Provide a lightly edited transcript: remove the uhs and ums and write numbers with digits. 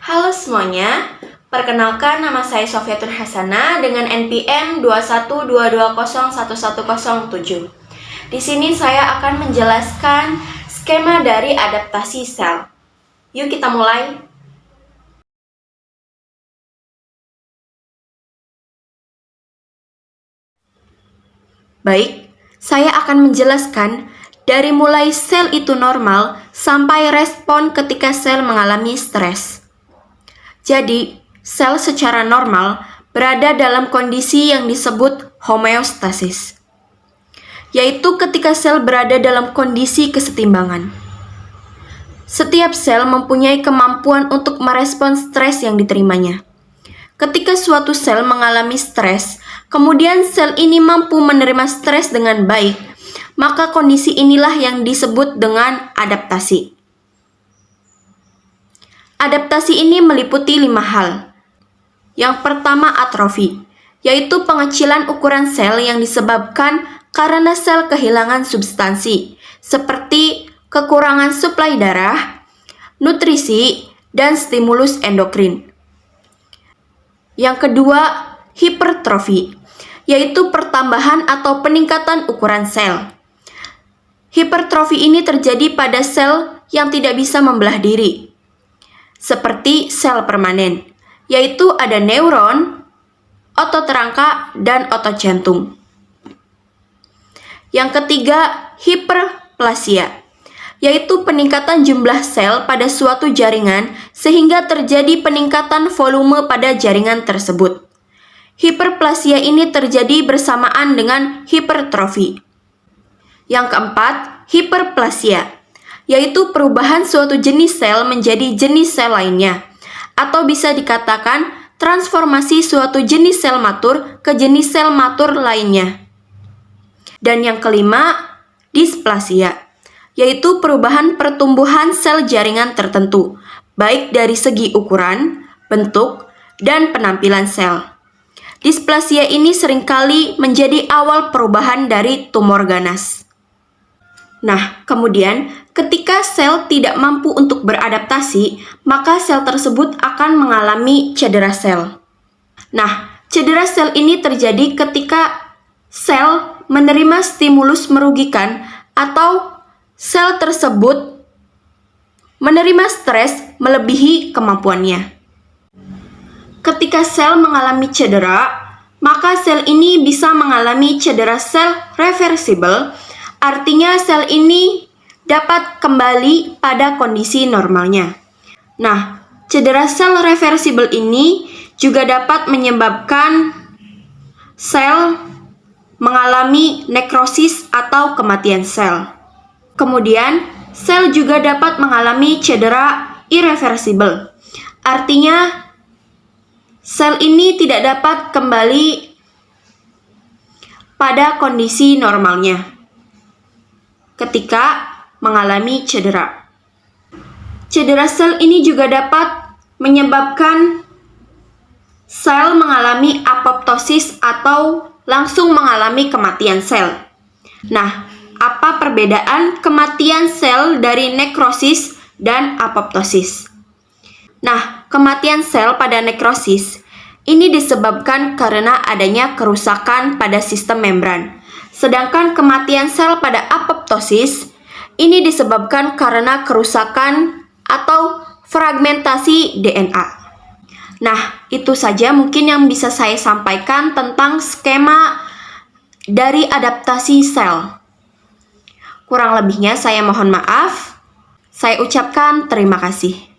Halo semuanya, perkenalkan nama saya Sofiatun Hasana dengan NPM 212201107. Di sini saya akan menjelaskan skema dari adaptasi sel. Yuk kita mulai. Baik, saya akan menjelaskan dari mulai sel itu normal sampai respon ketika sel mengalami stres. Jadi, sel secara normal berada dalam kondisi yang disebut homeostasis, yaitu ketika sel berada dalam kondisi kesetimbangan. Setiap sel mempunyai kemampuan untuk merespon stres yang diterimanya. Ketika suatu sel mengalami stres, kemudian sel ini mampu menerima stres dengan baik, maka kondisi inilah yang disebut dengan adaptasi. Adaptasi ini meliputi 5 hal. Yang pertama atrofi, yaitu pengecilan ukuran sel yang disebabkan karena sel kehilangan substansi, seperti kekurangan suplai darah, nutrisi, dan stimulus endokrin. Yang kedua, hipertrofi, yaitu pertambahan atau peningkatan ukuran sel. Hipertrofi ini terjadi pada sel yang tidak bisa membelah diri, seperti sel permanen, yaitu ada neuron, otot rangka, dan otot jantung. Yang ketiga, hiperplasia, yaitu peningkatan jumlah sel pada suatu jaringan sehingga terjadi peningkatan volume pada jaringan tersebut. Hiperplasia ini terjadi bersamaan dengan hipertrofi. Yang keempat, hiperplasia, yaitu perubahan suatu jenis sel menjadi jenis sel lainnya, atau bisa dikatakan transformasi suatu jenis sel matur ke jenis sel matur lainnya. Dan yang kelima, displasia, yaitu perubahan pertumbuhan sel jaringan tertentu, baik dari segi ukuran, bentuk, dan penampilan sel. Displasia ini seringkali menjadi awal perubahan dari tumor ganas. Nah, kemudian ketika sel tidak mampu untuk beradaptasi, maka sel tersebut akan mengalami cedera sel. Nah, cedera sel ini terjadi ketika sel menerima stimulus merugikan atau sel tersebut menerima stres melebihi kemampuannya. Ketika sel mengalami cedera, maka sel ini bisa mengalami cedera sel reversibel, artinya sel ini dapat kembali pada kondisi normalnya. Nah, cedera sel reversibel ini juga dapat menyebabkan sel mengalami nekrosis atau kematian sel. Kemudian, sel juga dapat mengalami cedera irreversibel. Artinya, sel ini tidak dapat kembali pada kondisi normalnya ketika mengalami cedera. Cedera sel ini juga dapat menyebabkan sel mengalami apoptosis atau langsung mengalami kematian sel. Nah, apa perbedaan kematian sel dari nekrosis dan apoptosis? Nah, kematian sel pada nekrosis ini disebabkan karena adanya kerusakan pada sistem membran. Sedangkan kematian sel pada apoptosis ini disebabkan karena kerusakan atau fragmentasi DNA. Nah, itu saja mungkin yang bisa saya sampaikan tentang skema dari adaptasi sel. Kurang lebihnya saya mohon maaf. Saya ucapkan terima kasih.